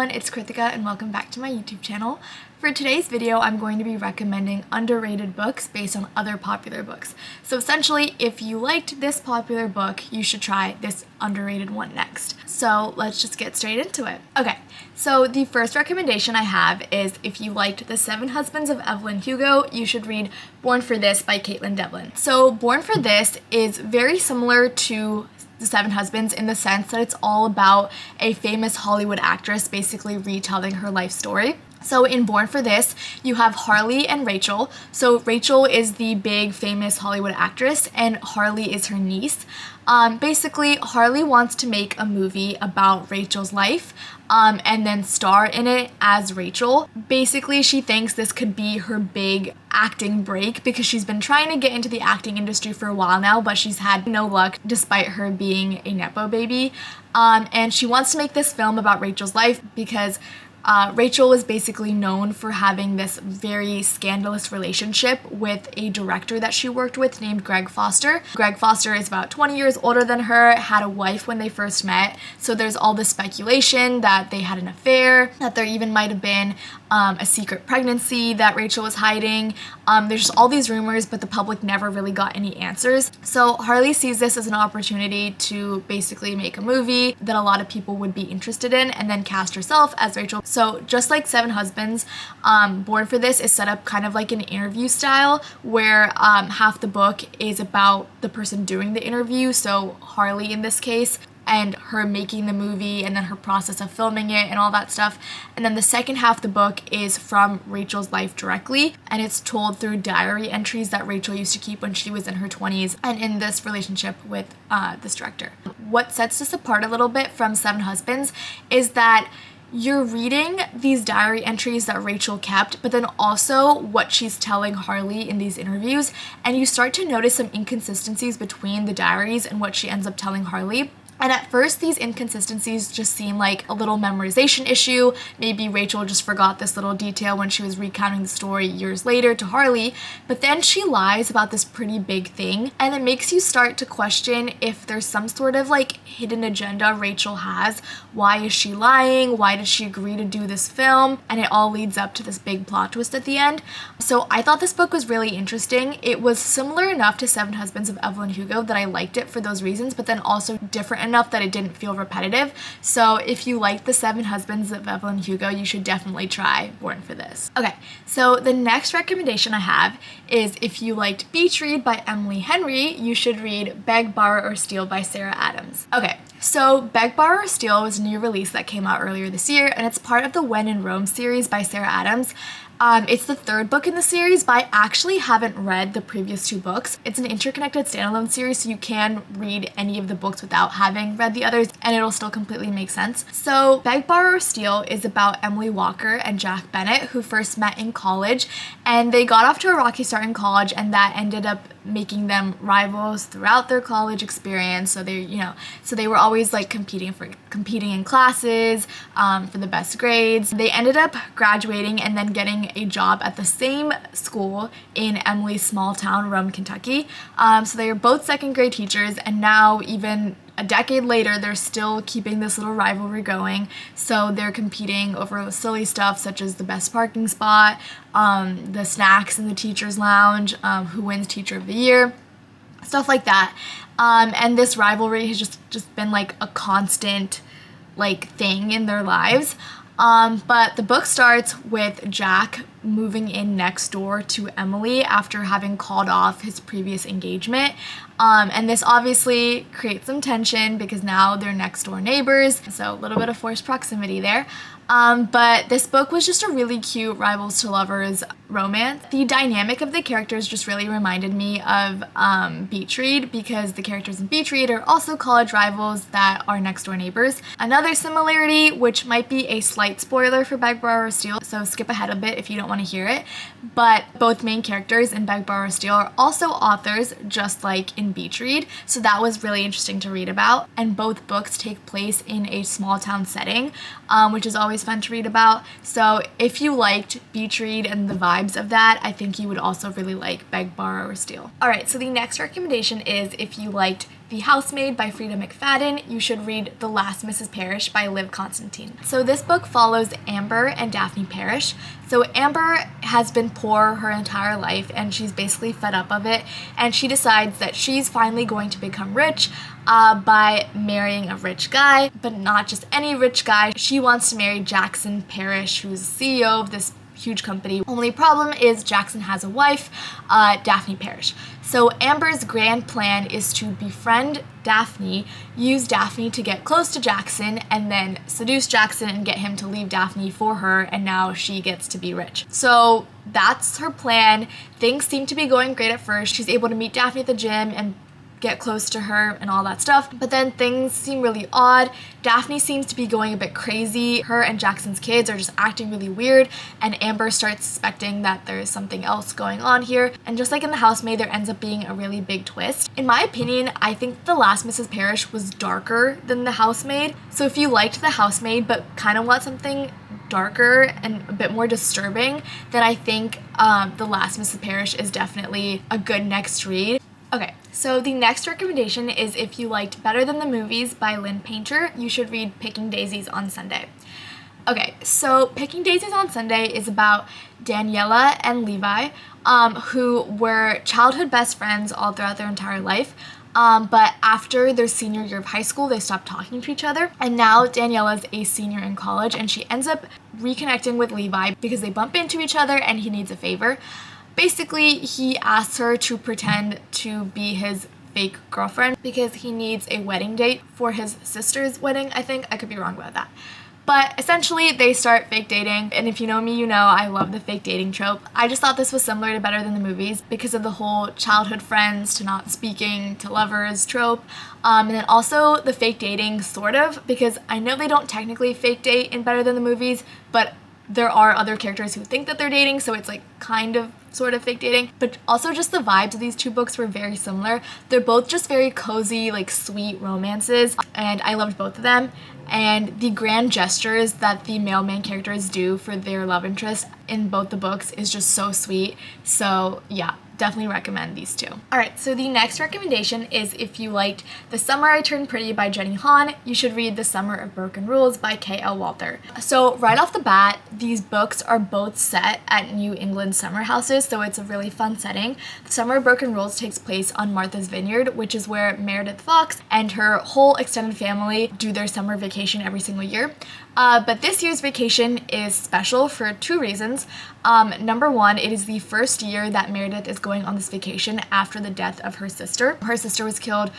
everyone, it's Kritika and welcome back to my YouTube channel. For today's video, I'm going to be recommending underrated books based on other popular books. So essentially, if you liked this popular book, you should try this underrated one next. So let's just get straight into it. Okay, so the first recommendation I have is if you liked The Seven Husbands of Evelyn Hugo, you should read Born for This by Caitlin Devlin. So Born for This is very similar to The Seven Husbands in the sense that it's all about a famous Hollywood actress basically retelling her life story. So in Born for This, you have Harley and Rachel. So Rachel is the big famous Hollywood actress and Harley is her niece. Basically, Harley wants to make a movie about Rachel's life and then star in it as Rachel. Basically, she thinks this could be her big acting break because she's been trying to get into the acting industry for a while now, but she's had no luck despite her being a Nepo baby. And she wants to make this film about Rachel's life because Rachel was basically known for having this very scandalous relationship with a director that she worked with named Greg Foster. Greg Foster is about 20 years older than her, had a wife when they first met, so there's all this speculation that they had an affair, that there even might have been a secret pregnancy that Rachel was hiding. There's just all these rumors, but the public never really got any answers. So Harley sees this as an opportunity to basically make a movie that a lot of people would be interested in and then cast herself as Rachel. So just like Seven Husbands, Born for This is set up kind of like an interview style where half the book is about the person doing the interview, so Harley in this case, and her making the movie and then her process of filming it and all that stuff. And then the second half of the book is from Rachel's life directly, and it's told through diary entries that Rachel used to keep when she was in her 20s and in this relationship with this director. What sets this apart a little bit from Seven Husbands is that you're reading these diary entries that Rachel kept, but then also what she's telling Harley in these interviews, and you start to notice some inconsistencies between the diaries and what she ends up telling Harley. And at first, these inconsistencies just seem like a little memorization issue. Maybe Rachel just forgot this little detail when she was recounting the story years later to Harley, but then she lies about this pretty big thing, and it makes you start to question if there's some sort of like hidden agenda Rachel has. Why is she lying? Why did she agree to do this film? And it all leads up to this big plot twist at the end. So I thought this book was really interesting. It was similar enough to Seven Husbands of Evelyn Hugo that I liked it for those reasons, but then also different enough that it didn't feel repetitive. So if you like The Seven Husbands of Evelyn Hugo, you should definitely try Born for This. Okay, so the next recommendation I have is if you liked Beach Read by Emily Henry, you should read Beg, Borrow, or Steal by Sarah Adams. Okay, so Beg, Borrow, or Steal was a new release that came out earlier this year, and it's part of the When in Rome series by Sarah Adams. It's the third book in the series, but I actually haven't read the previous two books. It's an interconnected standalone series, so you can read any of the books without having read the others, and it'll still completely make sense. So Beg, Borrow, or Steal is about Emily Walker and Jack Bennett, who first met in college, and they got off to a rocky start in college, and that ended up making them rivals throughout their college experience. So they were always like competing in classes for the best grades. They ended up graduating and then getting a job at the same school in Emily's small town, Rome, Kentucky. So they were both second grade teachers, and now even a decade later, they're still keeping this little rivalry going. So they're competing over silly stuff such as the best parking spot, the snacks in the teacher's lounge, who wins Teacher of the Year, stuff like that. And this rivalry has just been like a constant like thing in their lives. But the book starts with Jack moving in next door to Emily after having called off his previous engagement. And this obviously creates some tension because now they're next door neighbors, so a little bit of forced proximity there. But this book was just a really cute rivals to lovers romance. The dynamic of the characters just really reminded me of Beach Read because the characters in Beach Read are also college rivals that are next door neighbors. Another similarity, which might be a slight spoiler for Beg, Borrow, or Steal, so skip ahead a bit if you don't want to hear it, but both main characters in Beg, Borrow, or Steal are also authors, just like in Beach Read, so that was really interesting to read about. And both books take place in a small town setting, which is always fun to read about. So if you liked Beach Read and the vibes of that, I think you would also really like Beg, Borrow, or Steal. Alright, so the next recommendation is if you liked The Housemaid by Frida McFadden, you should read The Last Mrs. Parrish by Liv Constantine. So this book follows Amber and Daphne Parrish. So Amber has been poor her entire life and she's basically fed up of it, and she decides that she's finally going to become rich by marrying a rich guy, but not just any rich guy. She wants to marry Jackson Parrish, who's the CEO of this huge company. Only problem is Jackson has a wife, Daphne Parrish. So Amber's grand plan is to befriend Daphne, use Daphne to get close to Jackson, and then seduce Jackson and get him to leave Daphne for her, and now she gets to be rich. So that's her plan. Things seem to be going great at first. She's able to meet Daphne at the gym and get close to her and all that stuff, but then things seem really odd. Daphne seems to be going a bit crazy. Her and Jackson's kids are just acting really weird, and Amber starts suspecting that there's something else going on here. And just like in The Housemaid, there ends up being a really big twist. In my opinion, I think The Last Mrs. Parrish was darker than The Housemaid. So if you liked The Housemaid but kind of want something darker and a bit more disturbing, then I think The Last Mrs. Parrish is definitely a good next read. Okay, so the next recommendation is if you liked Better Than the Movies by Lynn Painter, you should read Picking Daisies on Sunday. Okay, so Picking Daisies on Sunday is about Daniela and Levi, who were childhood best friends all throughout their entire life. But after their senior year of high school, they stopped talking to each other. And now Daniela's a senior in college, and she ends up reconnecting with Levi because they bump into each other and he needs a favor. Basically, he asks her to pretend to be his fake girlfriend because he needs a wedding date for his sister's wedding, I think. I could be wrong about that. But essentially, they start fake dating, and if you know me, you know I love the fake dating trope. I just thought this was similar to Better Than the Movies because of the whole childhood friends to not speaking to lovers trope. And then also the fake dating, sort of, because I know they don't technically fake date in Better Than the Movies, but there are other characters who think that they're dating, so it's like kind of sort of fake dating. But also just the vibes of these two books were very similar. They're both just very cozy, like sweet romances, and I loved both of them. And the grand gestures that the male main characters do for their love interest in both the books is just so sweet. So yeah, definitely recommend these two. Alright, so the next recommendation is if you liked The Summer I Turned Pretty by Jenny Han, you should read The Summer of Broken Rules by K.L. Walter. So right off the bat, these books are both set at New England summer houses, so it's a really fun setting. The Summer of Broken Rules takes place on Martha's Vineyard, which is where Meredith Fox and her whole extended family do their summer vacation every single year. But this year's vacation is special for two reasons. Number one, it is the first year that Meredith is going on this vacation after the death of her sister. Her sister was killed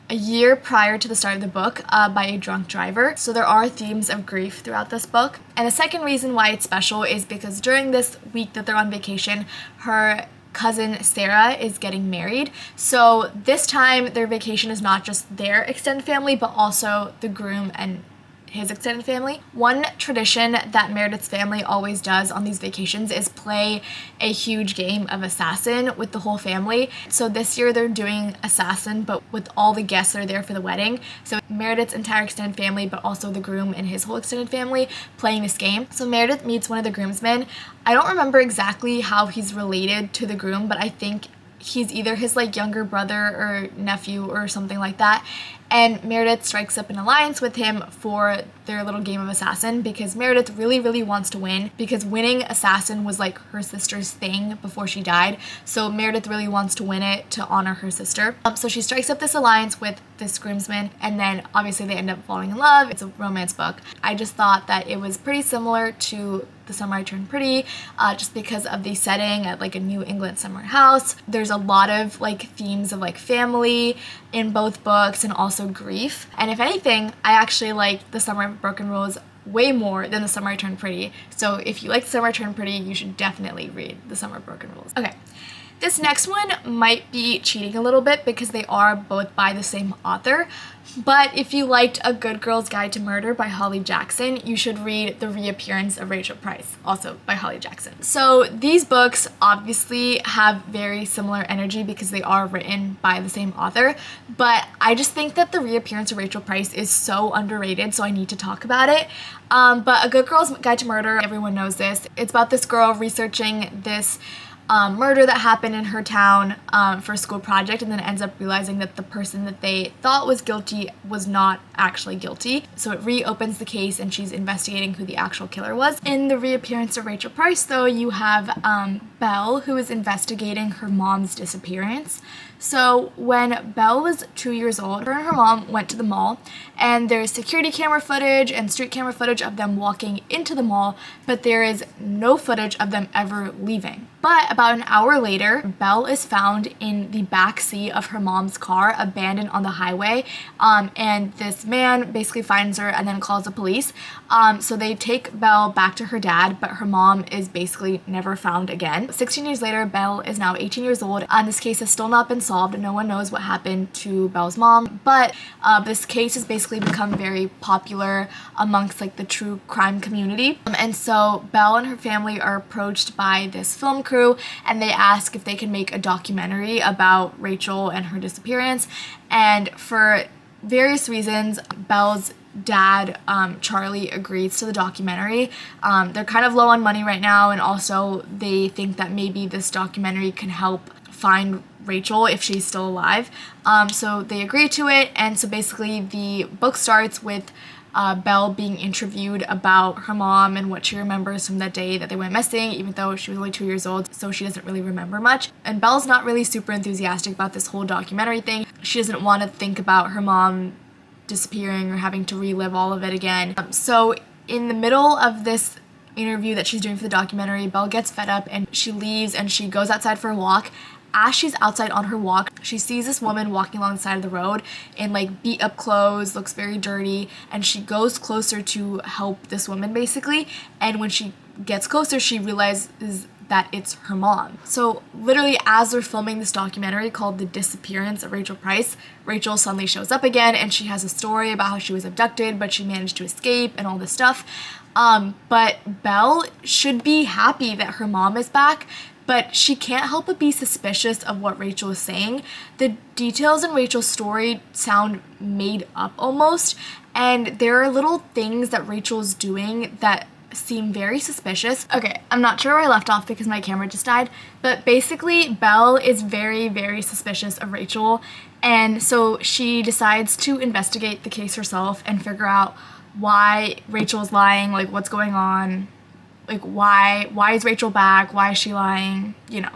a year prior to the start of the book by a drunk driver. So there are themes of grief throughout this book. And the second reason why it's special is because during this week that they're on vacation, her cousin Sarah is getting married. So this time their vacation is not just their extended family, but also the groom and his extended family. One tradition that Meredith's family always does on these vacations is play a huge game of Assassin with the whole family. So this year they're doing Assassin, but with all the guests that are there for the wedding. So Meredith's entire extended family, but also the groom and his whole extended family playing this game. So Meredith meets one of the groomsmen. I don't remember exactly how he's related to the groom, but I think he's either his like younger brother or nephew or something like that. And Meredith strikes up an alliance with him for their little game of Assassin because Meredith really, really wants to win because winning Assassin was like her sister's thing before she died. So Meredith really wants to win it to honor her sister. So she strikes up this alliance with this groomsman, and then obviously they end up falling in love. It's a romance book. I just thought that it was pretty similar to The Summer I Turned Pretty, just because of the setting at like a New England summer house. There's a lot of like themes of like family in both books and also grief. And if anything, I actually liked The Summer of Broken Rules way more than The Summer I Turned Pretty. So if you like The Summer I Turned Pretty, you should definitely read The Summer of Broken Rules. Okay. This next one might be cheating a little bit because they are both by the same author, but if you liked A Good Girl's Guide to Murder by Holly Jackson, you should read The Reappearance of Rachel Price, also by Holly Jackson. So these books obviously have very similar energy because they are written by the same author, but I just think that The Reappearance of Rachel Price is so underrated, so I need to talk about it. But A Good Girl's Guide to Murder, everyone knows this. It's about this girl researching this murder that happened in her town for a school project, and then ends up realizing that the person that they thought was guilty was not actually guilty. So it reopens the case, and she's investigating who the actual killer was. In the reappearance of Rachel Price, though, you have Belle, who is investigating her mom's disappearance. So when Belle was 2 years old, her and her mom went to the mall, and there's security camera footage and street camera footage of them walking into the mall, but there is no footage of them ever leaving. But about an hour later, Belle is found in the back seat of her mom's car, abandoned on the highway, and this man basically finds her and then calls the police. So they take Belle back to her dad, but her mom is basically never found again. 16 years later, Belle is now 18 years old, and this case has still not been solved. No one knows what happened to Belle's mom, but this case has basically become very popular amongst like the true crime community. And so Belle and her family are approached by this film crew, and they ask if they can make a documentary about Rachel and her disappearance. And for various reasons, Belle's dad, Charlie, agrees to the documentary. They're kind of low on money right now, and also they think that maybe this documentary can help find Rachel if she's still alive. So they agree to it, and so basically the book starts with Belle being interviewed about her mom and what she remembers from that day that they went missing, even though she was only 2 years old, so she doesn't really remember much. And Belle's not really super enthusiastic about this whole documentary thing. She doesn't want to think about her mom disappearing or having to relive all of it again. So in the middle of this interview that she's doing for the documentary, Belle gets fed up and she leaves and she goes outside for a walk. As she's outside on her walk, she sees this woman walking along the side of the road in like beat up clothes, looks very dirty, and she goes closer to help this woman basically. And when she gets closer, she realizes that it's her mom. So literally as they're filming this documentary called The Disappearance of Rachel Price, Rachel suddenly shows up again, and she has a story about how she was abducted, but she managed to escape and all this stuff. But Belle should be happy that her mom is back, but she can't help but be suspicious of what Rachel is saying. The details in Rachel's story sound made up almost, and there are little things that Rachel's doing that seem very suspicious. Okay, I'm not sure where I left off because my camera just died, but basically Belle is very, very suspicious of Rachel, and so she decides to investigate the case herself and figure out why Rachel's lying, like what's going on. Like, why is Rachel back? Why is she lying? You know.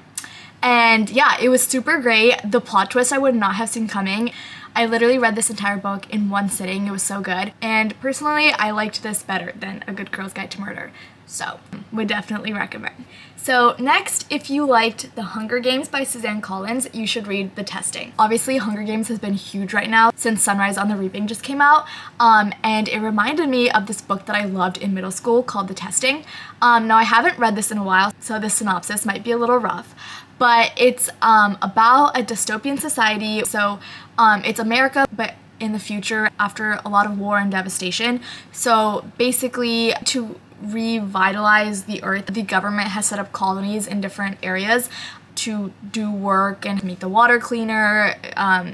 And yeah, it was super great. The plot twist I would not have seen coming. I literally read this entire book in one sitting. It was so good. And personally, I liked this better than A Good Girl's Guide to Murder. So, would definitely recommend. So next, if you liked The Hunger Games by Suzanne Collins, you should read The Testing. Obviously, Hunger Games has been huge right now since Sunrise on the Reaping just came out, and it reminded me of this book that I loved in middle school called The Testing. Now, I haven't read this in a while, so the synopsis might be a little rough, but it's about a dystopian society. So it's America, but in the future after a lot of war and devastation. So basically, to revitalize the earth, the government has set up colonies in different areas to do work and make the water cleaner,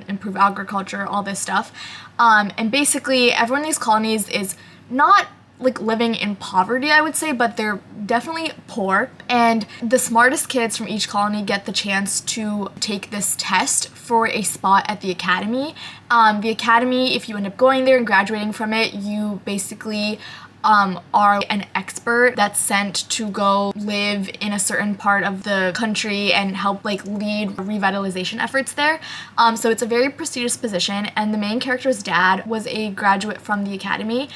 improve agriculture, all this stuff. And basically everyone in these colonies is not like living in poverty, I would say, but they're definitely poor. And the smartest kids from each colony get the chance to take this test for a spot at the academy. The academy, if you end up going there and graduating from it, you basically are an expert that's sent to go live in a certain part of the country and help like lead revitalization efforts there. So it's a very prestigious position, and the main character's dad was a graduate from the academy.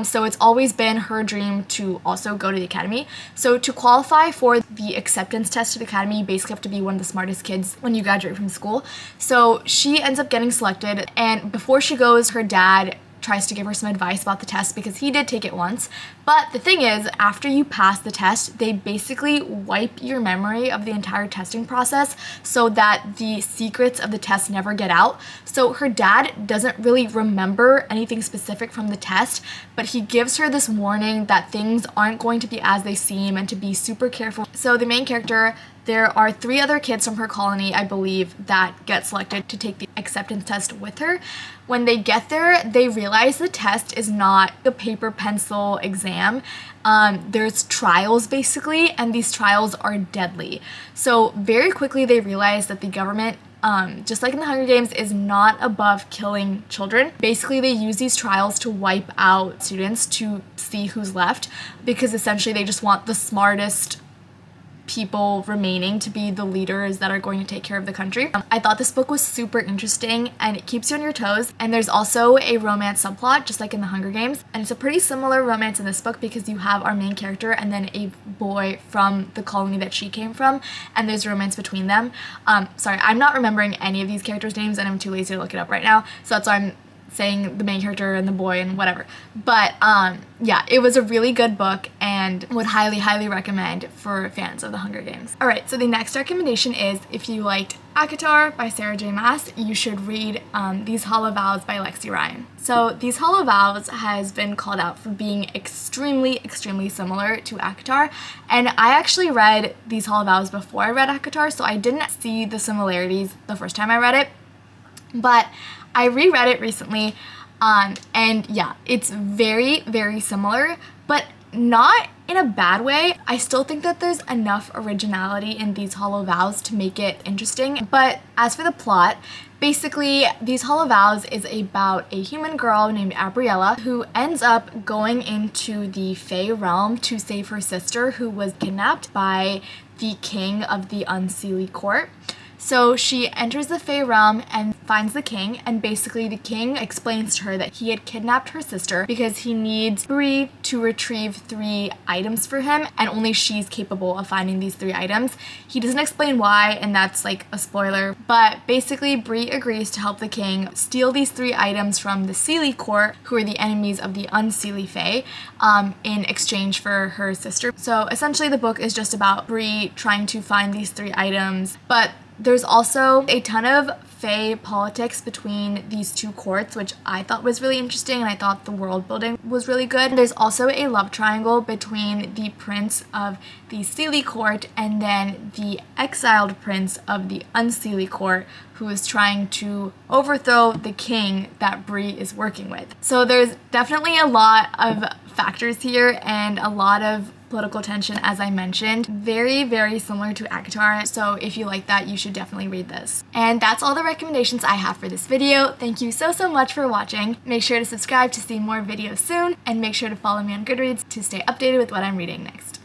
So it's always been her dream to also go to the academy. So to qualify for the acceptance test to the academy, you basically have to be one of the smartest kids when you graduate from school. So she ends up getting selected, and before she goes, her dad tries to give her some advice about the test because he did take it once. But the thing is, after you pass the test, they basically wipe your memory of the entire testing process so that the secrets of the test never get out. So her dad doesn't really remember anything specific from the test, but he gives her this warning that things aren't going to be as they seem and to be super careful. So the main character, There are 3 other kids from her colony, I believe, that get selected to take the acceptance test with her. When they get there, they realize the test is not a paper pencil exam. There's trials basically, and these trials are deadly. So very quickly they realize that the government, just like in the Hunger Games, is not above killing children. Basically, they use these trials to wipe out students to see who's left, because essentially they just want the smartest people remaining to be the leaders that are going to take care of the country. I thought this book was super interesting and it keeps you on your toes, and there's also a romance subplot just like in the Hunger Games, and it's a pretty similar romance in this book because you have our main character and then a boy from the colony that she came from, and there's romance between them. Sorry, I'm not remembering any of these characters' names and I'm too lazy to look it up right now, so that's why I'm saying the main character and the boy and whatever. But yeah, it was a really good book and would highly recommend for fans of the Hunger Games. Alright, so the next recommendation is, if you liked Acotar by Sarah J Maas, you should read These Hollow Vows by Lexi Ryan. So These Hollow Vows has been called out for being extremely similar to Acotar, and I actually read These Hollow Vows before I read Acotar, so I didn't see the similarities the first time I read it, but I reread it recently, and yeah, it's very similar, but not in a bad way. I still think that there's enough originality in These Hollow Vows to make it interesting. But as for the plot, basically These Hollow Vows is about a human girl named Abriella who ends up going into the Fae realm to save her sister, who was kidnapped by the king of the Unseelie court. So she enters the Fae realm and finds the king, and basically the king explains to her that he had kidnapped her sister because he needs Bree to retrieve 3 items for him, and only she's capable of finding these 3 items. He doesn't explain why, and that's like a spoiler, but basically Bree agrees to help the king steal these 3 items from the Seelie court, who are the enemies of the Unseelie Fae, in exchange for her sister. So essentially the book is just about Bree trying to find these 3 items, but there's also a ton of Fae politics between these 2 courts, which I thought was really interesting, and I thought the world building was really good. There's also a love triangle between the prince of the Seelie court and then the exiled prince of the Unseelie court, who is trying to overthrow the king that Bree is working with. So there's definitely a lot of factors here and a lot of political tension, as I mentioned. Very similar to Acotar, so if you like that, you should definitely read this. And that's all the recommendations I have for this video. Thank you so much for watching. Make sure to subscribe to see more videos soon, and make sure to follow me on Goodreads to stay updated with what I'm reading next.